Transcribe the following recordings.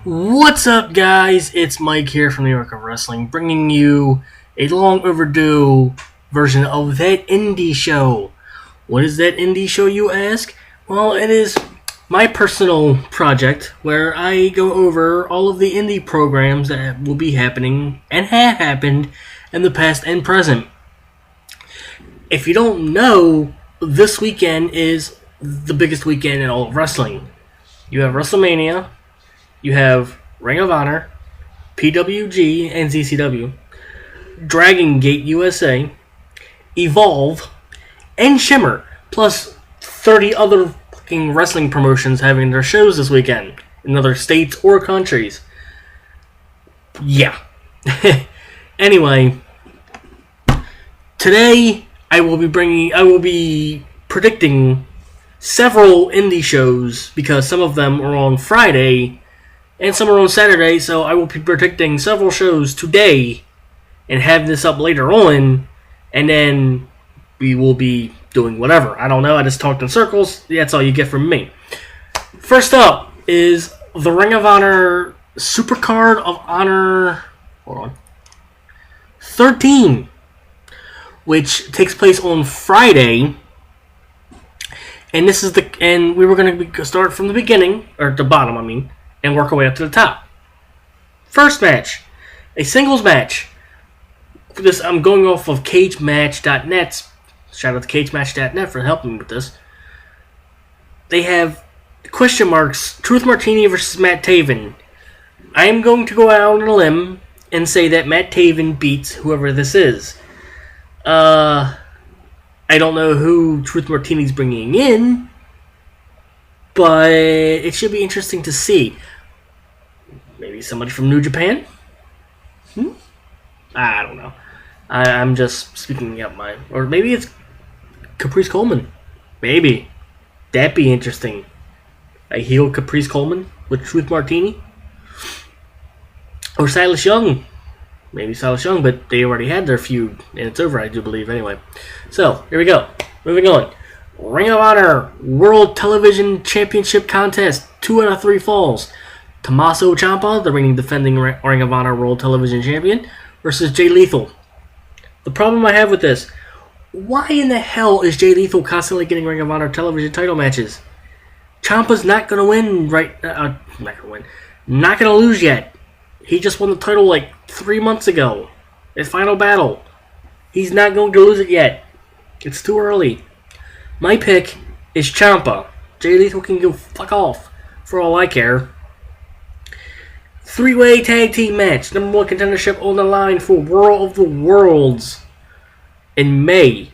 What's up, guys? It's Mike here from New York of Wrestling, bringing you a long overdue version of that indie show. What is that indie show, you ask? Well, it is my personal project where I go over all of the indie programs that will be happening and have happened in the past and present. If you don't know, this weekend is the biggest weekend in all of wrestling. You have Wrestlemania. You have Ring of Honor, PWG and ZCW, DragonGate USA, Evolve, and Shimmer, plus 30 other fucking wrestling promotions having their shows this weekend in other states or countries. Yeah. Anyway, today I will be predicting several indie shows because some of them are on Friday and some are on Saturday, so I will be predicting several shows today and have this up later on, and then we will be doing whatever. I don't know, I just talked in circles. That's all you get from me. First up is the Ring of Honor Supercard of Honor 13, which takes place on Friday. And we were going to start from the beginning, or the bottom, and work our way up to the top. First match, a singles match. I'm going off of CageMatch.net. Shout out to CageMatch.net for helping me with this. They have question marks: Truth Martini versus Matt Taven. I am going to go out on a limb and say that Matt Taven beats whoever this is. I don't know who Truth Martini's bringing in, but it should be interesting to see. Maybe somebody from New Japan? I don't know. I'm just speaking out my... Or maybe it's Caprice Coleman. Maybe. That'd be interesting. A heel Caprice Coleman with Truth Martini? Or Silas Young. Maybe Silas Young, but they already had their feud, and it's over, I do believe, anyway. So, here we go. Moving on. Ring of Honor World Television Championship Contest. 2 out of 3 falls. Tommaso Ciampa, the reigning defending Ring of Honor World Television Champion, versus Jay Lethal. The problem I have with this, why in the hell is Jay Lethal constantly getting Ring of Honor television title matches? Ciampa's not going to win not going to lose yet. He just won the title like 3 months ago. His final battle. He's not going to lose it yet. It's too early. My pick is Ciampa. Jay Lethal can go fuck off, for all I care. 3-way tag team match. Number 1 contendership on the line for War of the Worlds in May.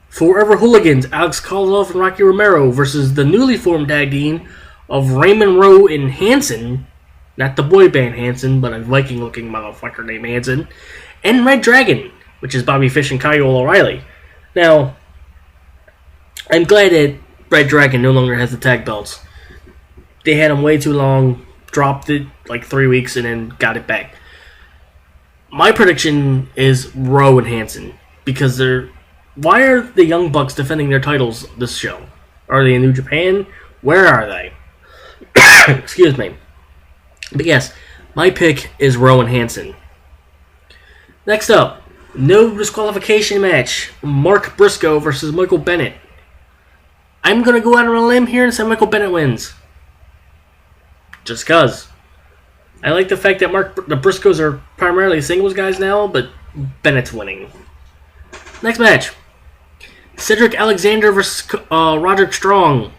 Forever Hooligans, Alex Koloff and Rocky Romero versus the newly formed tag team of Raymond Rowe and Hanson. Not the boy band Hanson, but a Viking-looking motherfucker named Hanson. And Red Dragon, which is Bobby Fish and Kyle O'Reilly. Now, I'm glad that Red Dragon no longer has the tag belts. They had them way too long, dropped it like 3 weeks, and then got it back. My prediction is Rowe and Hanson, because why are the Young Bucks defending their titles this show? Are they in New Japan? Where are they? Excuse me. But yes, my pick is Rowe and Hanson. Next up, no disqualification match. Mark Briscoe versus Michael Bennett. I'm going to go out on a limb here and say Michael Bennett wins. Just cause. I like the fact that the Briscoes are primarily singles guys now, but Bennett's winning. Next match. Cedric Alexander versus Roderick Strong.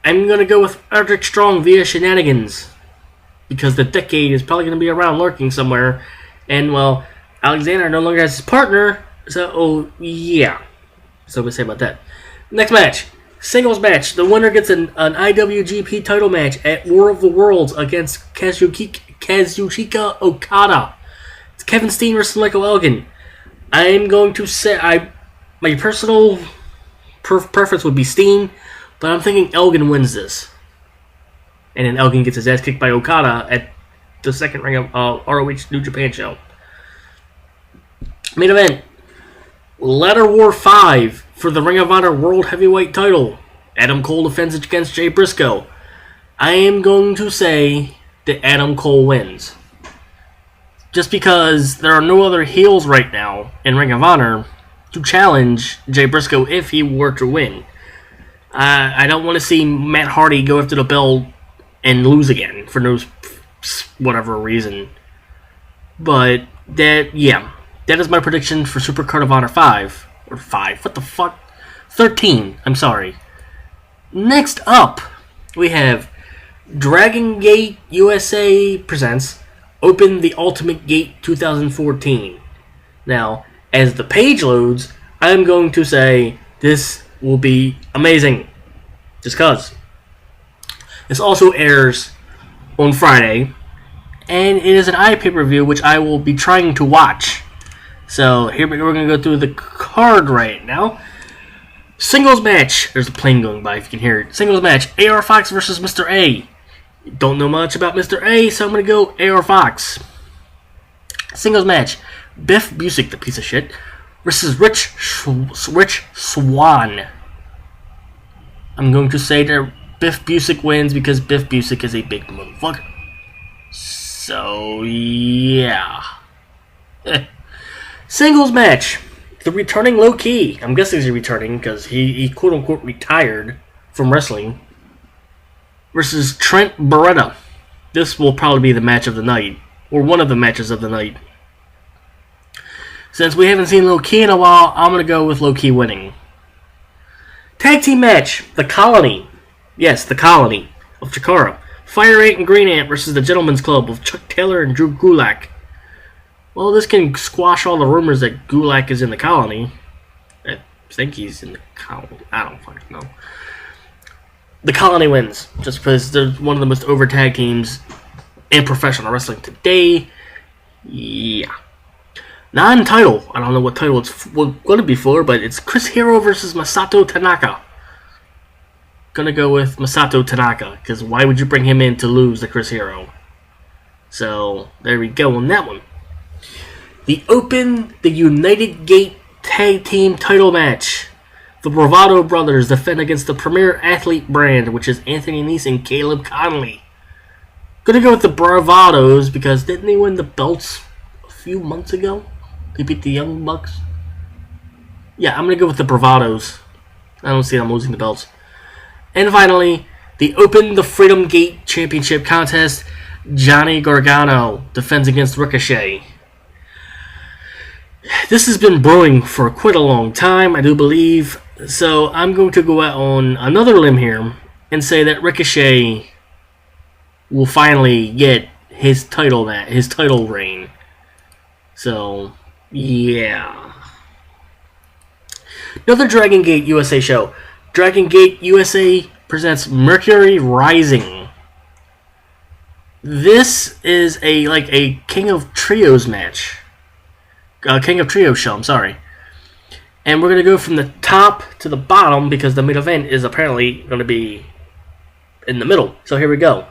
I'm going to go with Roderick Strong via shenanigans, because the Decade is probably going to be around lurking somewhere. And, well, Alexander no longer has his partner, so, yeah. So we say about that. Next match. Singles match. The winner gets an IWGP title match at War of the Worlds against Kazuchika Okada. It's Kevin Steen versus Michael Elgin. I'm going to say... my personal preference would be Steen, but I'm thinking Elgin wins this. And then Elgin gets his ass kicked by Okada at the second ring of ROH New Japan show. Main event. Ladder War 5 for the Ring of Honor World Heavyweight title. Adam Cole defends it against Jay Briscoe. I am going to say that Adam Cole wins. Just because there are no other heels right now in Ring of Honor to challenge Jay Briscoe if he were to win. I don't want to see Matt Hardy go after the belt and lose again for no whatever reason. But that is my prediction for Super Card of Honor 5. Or 5, what the fuck? 13, I'm sorry. Next up, we have DragonGate USA presents Open the Ultimate Gate 2014. Now, as the page loads, I'm going to say this will be amazing. Just cause. This also airs on Friday, and it is an pay-per-view which I will be trying to watch. So here we're going to go through the card right now. Singles match. There's a plane going by if you can hear it. Singles match. AR Fox versus Mr. A. Don't know much about Mr. A, so I'm going to go AR Fox. Singles match. Biff Busick, the piece of shit, versus Rich Swann. I'm going to say that Biff Busick wins because Biff Busick is a big motherfucker. So, yeah. Singles match. The returning Low Key. I'm guessing he's returning because he quote-unquote retired from wrestling. Versus Trent Beretta. This will probably be the match of the night. Or one of the matches of the night. Since we haven't seen Low Key in a while, I'm going to go with Low Key winning. Tag team match. The Colony. Yes, the Colony of Chikara. Fire Ant and Green Ant versus the Gentleman's Club of Chuck Taylor and Drew Gulak. Well, this can squash all the rumors that Gulak is in the Colony. I think he's in the Colony. I don't fucking know. The Colony wins, just because they're one of the most over tag teams in professional wrestling today. Yeah. Non-title. I don't know what title it's going to be for, but it's Chris Hero versus Masato Tanaka. Gonna go with Masato Tanaka, because why would you bring him in to lose to Chris Hero? So, there we go on that one. The United Gate Tag Team Title Match. The Bravado Brothers defend against the Premier Athlete brand, which is Anthony Nese and Caleb Conley. Gonna go with the Bravados, because didn't they win the belts a few months ago? They beat the Young Bucks? Yeah, I'm gonna go with the Bravados. I don't see them losing the belts. And finally, the Freedom Gate Championship contest. Johnny Gargano defends against Ricochet. This has been brewing for quite a long time, I do believe. So I'm going to go out on another limb here and say that Ricochet will finally get his title reign. So, yeah. Another Dragon Gate USA show. Dragon Gate USA presents Mercury Rising. This is a King of Trios match. King of Trios show, I'm sorry. And we're going to go from the top to the bottom because the main event is apparently going to be in the middle. So here we go.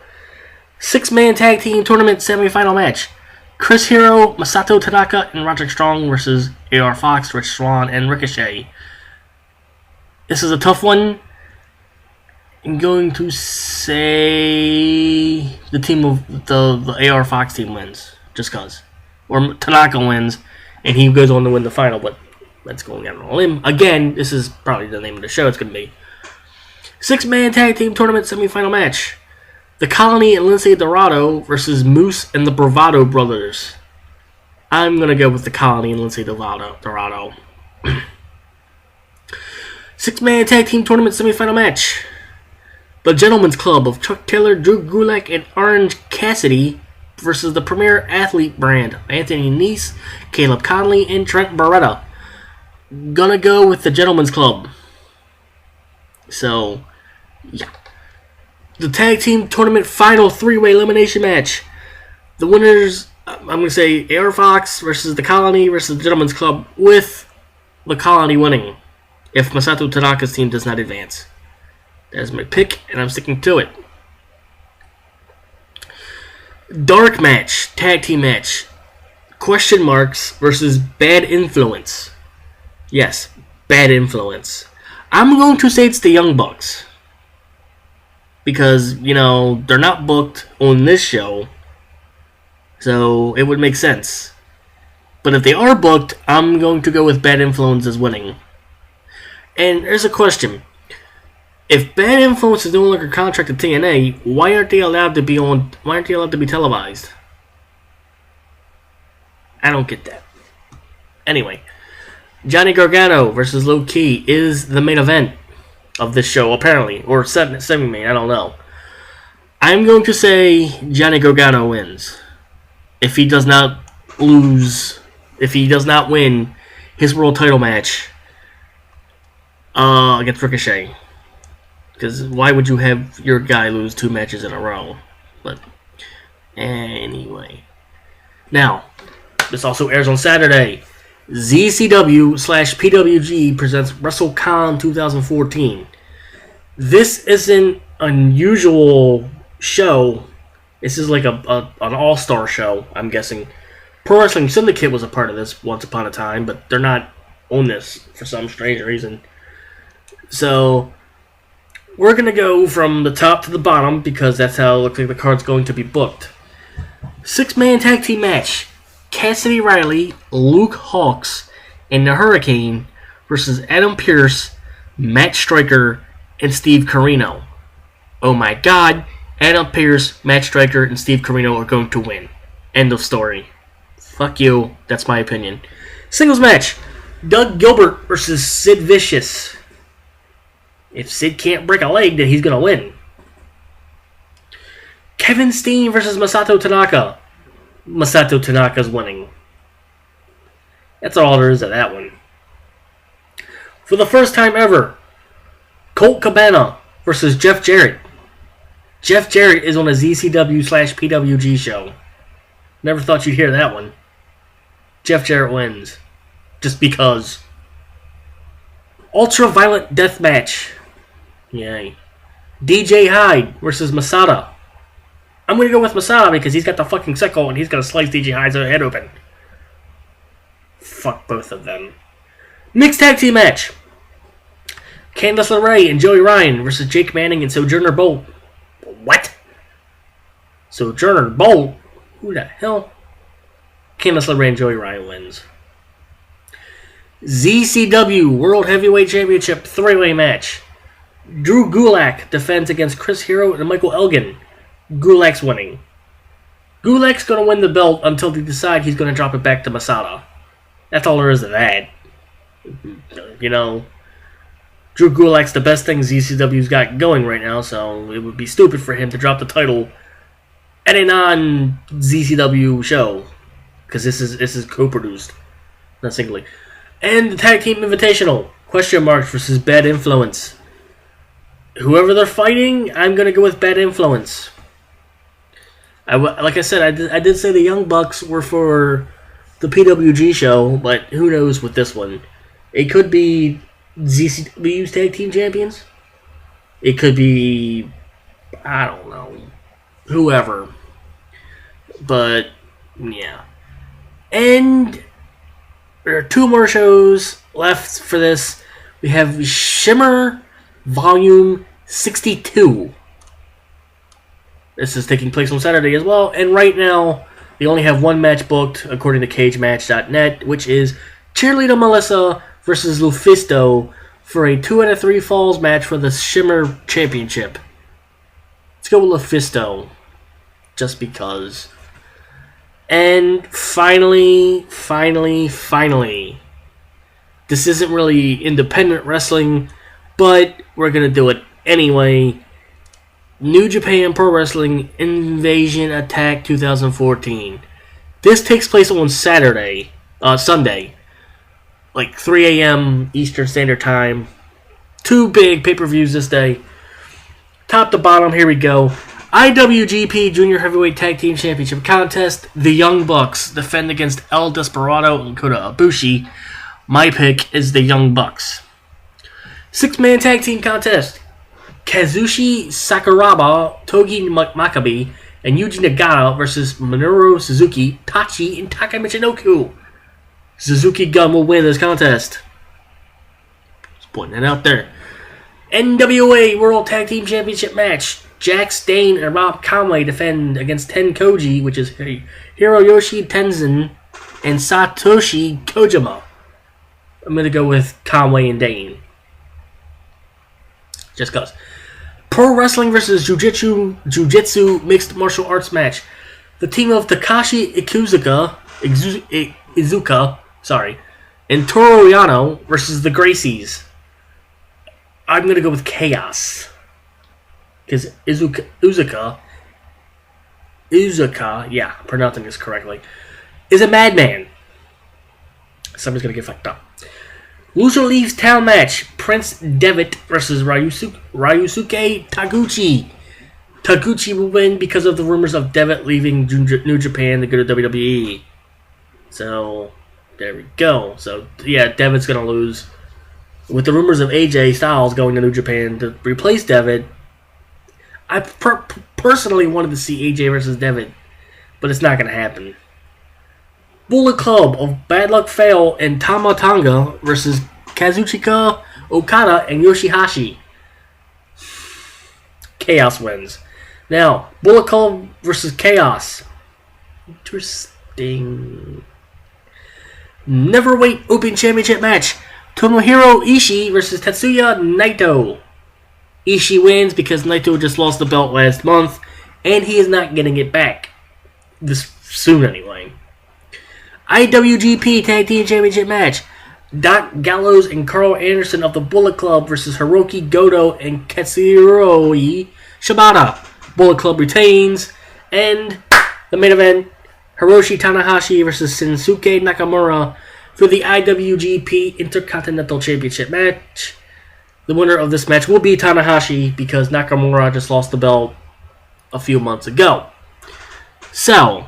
6-man tag team tournament semifinal match. Chris Hero, Masato Tanaka, and Roderick Strong versus AR Fox, Rich Swann, and Ricochet. This is a tough one. I'm going to say the team of the AR Fox team wins, just cause. Or Tanaka wins, and he goes on to win the final, but that's going out on a limb. Again, this is probably the name of the show it's going to be. 6-man tag team tournament semifinal match. The Colony and Lince Dorado versus Moose and the Bravado Brothers. I'm going to go with the Colony and Lince Dorado. 6-man tag team tournament semifinal match. The Gentleman's Club of Chuck Taylor, Drew Gulak, and Orange Cassidy versus the Premier Athlete brand. Anthony Nese, Caleb Conley, and Trent Beretta. Gonna go with the Gentleman's Club. So, yeah. The tag team tournament final 3-way elimination match. The winners, I'm going to say AR Fox versus the Colony versus the Gentleman's Club, with the Colony winning if Masato Tanaka's team does not advance. That's my pick, and I'm sticking to it. Dark match, tag team match. Question Marks versus Bad Influence. Yes, Bad Influence. I'm going to say it's the Young Bucks. because, they're not booked on this show, so it would make sense. But if they are booked, I'm going to go with Bad Influence as winning. And there's a question. If Bad Influence is no longer contracted to TNA, why aren't they allowed to be televised? I don't get that. Anyway, Johnny Gargano versus Low Ki is the main event of this show, apparently. Or semi-main, I don't know. I'm going to say Johnny Gargano wins. If he does not win his world title match against Ricochet. Because why would you have your guy lose 2 matches in a row? But anyway. Now, this also airs on Saturday. ZCW/PWG presents WrestleCon 2014. This is an unusual show. This is like an all-star show, I'm guessing. Pro Wrestling Syndicate was a part of this once upon a time, but they're not on this for some strange reason. So, we're going to go from the top to the bottom because that's how it looks like the card's going to be booked. 6-man tag team match. Cassidy Riley, Luke Hawx, and the Hurricane versus Adam Pearce, Matt Striker, and Steve Corino. Oh my god, Adam Pearce, Matt Striker, and Steve Corino are going to win. End of story. Fuck you, that's my opinion. Singles match. Doug Gilbert versus Sid Vicious. If Sid can't break a leg, then he's going to win. Kevin Steen versus Masato Tanaka. Masato Tanaka's winning. That's all there is to that one. For the first time ever, Colt Cabana versus Jeff Jarrett. Jeff Jarrett is on a ZCW/PWG show. Never thought you'd hear that one. Jeff Jarrett wins. Just because. Ultra-Violent Death Match. Yay. DJ Hyde versus Masada. I'm going to go with Masada because he's got the fucking sickle and he's going to slice DJ Hyde's head open. Fuck both of them. Mixed tag team match. Candice LeRae and Joey Ryan versus Jake Manning and Sojourner Bolt. What? Sojourner Bolt? Who the hell? Candice LeRae and Joey Ryan wins. ZCW World Heavyweight Championship 3-way match. Drew Gulak defends against Chris Hero and Michael Elgin. Gulak's winning. Gulak's going to win the belt until they decide he's going to drop it back to Masada. That's all there is to that. Drew Gulak's the best thing ZCW's got going right now, so it would be stupid for him to drop the title at a non-ZCW show. Because this is co-produced. Not singly. And the Tag Team Invitational. Question Marks versus Bad Influence. Whoever they're fighting, I'm going to go with Bad Influence. Like I said, I did say the Young Bucks were for the PWG show, but who knows with this one. It could be ZCW's Tag Team Champions. It could be, I don't know, whoever. But, yeah. And there are 2 more shows left for this. We have Shimmer Volume 62. This is taking place on Saturday as well. And right now, they only have 1 match booked, according to CageMatch.net, which is Cheerleader Melissa versus Lufisto for a 2 out of 3 falls match for the Shimmer Championship. Let's go with Lufisto, just because. And finally, this isn't really independent wrestling, but we're going to do it anyway. New Japan Pro Wrestling Invasion Attack 2014. This takes place on Sunday, like 3 a.m. Eastern Standard Time. 2 big pay-per-views this day. Top to bottom, here we go. IWGP Junior Heavyweight Tag Team Championship Contest. The Young Bucks defend against El Desperado and Kota Ibushi. My pick is the Young Bucks. 6-man Tag Team Contest. Kazushi Sakuraba, Togi Makabe, and Yuji Nagata versus Minoru Suzuki, Tachi, and Taka Michinoku. Suzuki Gun will win this contest. Just pointing that out there. NWA World Tag Team Championship match. Jax Dane and Rob Conway defend against Ten Koji, which is Hiroyoshi Tenzin and Satoshi Kojima. I'm going to go with Conway and Dane. Just cause. Pro Wrestling versus Jiu-Jitsu mixed martial arts match. The team of Takashi Iizuka, and Toru Yano versus the Gracies. I'm going to go with Chaos. Because Iizuka, yeah, I'm pronouncing this correctly, is a madman. Somebody's going to get fucked up. Loser leaves town match. Prince Devitt versus Ryusuke Taguchi. Taguchi will win because of the rumors of Devitt leaving New Japan to go to WWE. So, there we go. So, yeah, Devitt's going to lose. With the rumors of AJ Styles going to New Japan to replace Devitt, I personally wanted to see AJ versus Devitt, but it's not going to happen. Bullet Club of Bad Luck Fail and Tama Tonga versus Kazuchika Okada and Yoshihashi. Chaos wins. Now, Bullet Club versus Chaos. Interesting. Neverweight Open Championship match. Tomohiro Ishii versus Tetsuya Naito. Ishii wins because Naito just lost the belt last month, and he is not getting it back. This soon, anyway. IWGP Tag Team Championship match. Doc Gallows and Carl Anderson of the Bullet Club versus Hiroki Goto and Katsuyori Shibata. Bullet Club retains. And the main event, Hiroshi Tanahashi versus Shinsuke Nakamura for the IWGP Intercontinental Championship match. The winner of this match will be Tanahashi because Nakamura just lost the belt a few months ago. So,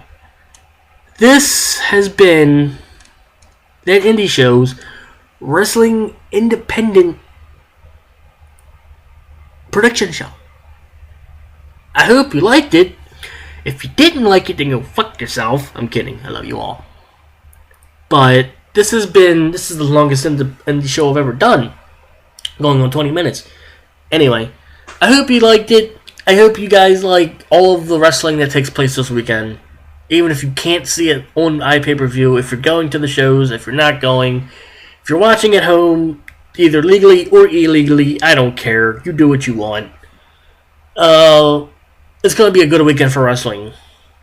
this has been that Indy Show's Wrestling Independent Prediction Show. I hope you liked it. If you didn't like it, then go fuck yourself. I'm kidding. I love you all. But this is the longest Indy show I've ever done. Going on 20 minutes. Anyway, I hope you liked it. I hope you guys like all of the wrestling that takes place this weekend. Even if you can't see it on iPay-per-view, if you're going to the shows, if you're not going, if you're watching at home, either legally or illegally, I don't care. You do what you want. It's going to be a good weekend for wrestling.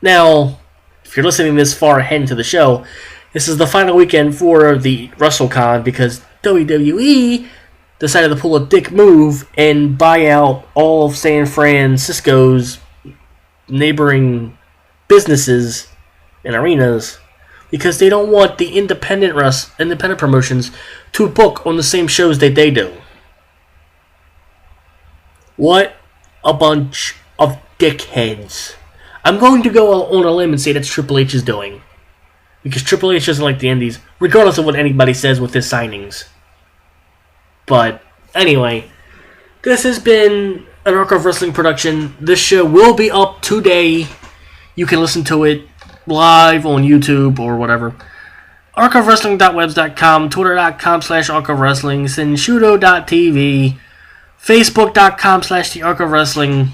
Now, if you're listening this far ahead into the show, this is the final weekend for the WrestleCon because WWE decided to pull a dick move and buy out all of San Francisco's neighboring businesses and arenas because they don't want the independent promotions to book on the same shows that they do. What a bunch of dickheads. I'm going to go on a limb and say that's Triple H is doing. Because Triple H doesn't like the Indies, regardless of what anybody says with his signings. But, anyway, this has been an Archive Wrestling production. This show will be up today. You can listen to it live on YouTube or whatever. ArchiveWrestling.webs.com, Twitter.com/ArchiveWrestling, Senshudo.tv, Facebook.com/TheArchiveWrestling.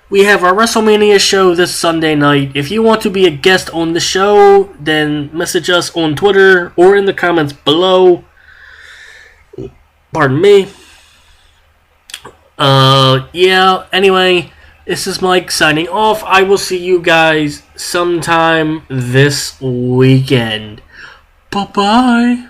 We have our Wrestlemania show this Sunday night. If you want to be a guest on the show, then message us on Twitter or in the comments below. Pardon me. Anyway, this is Mike signing off. I will see you guys sometime this weekend. Bye-bye.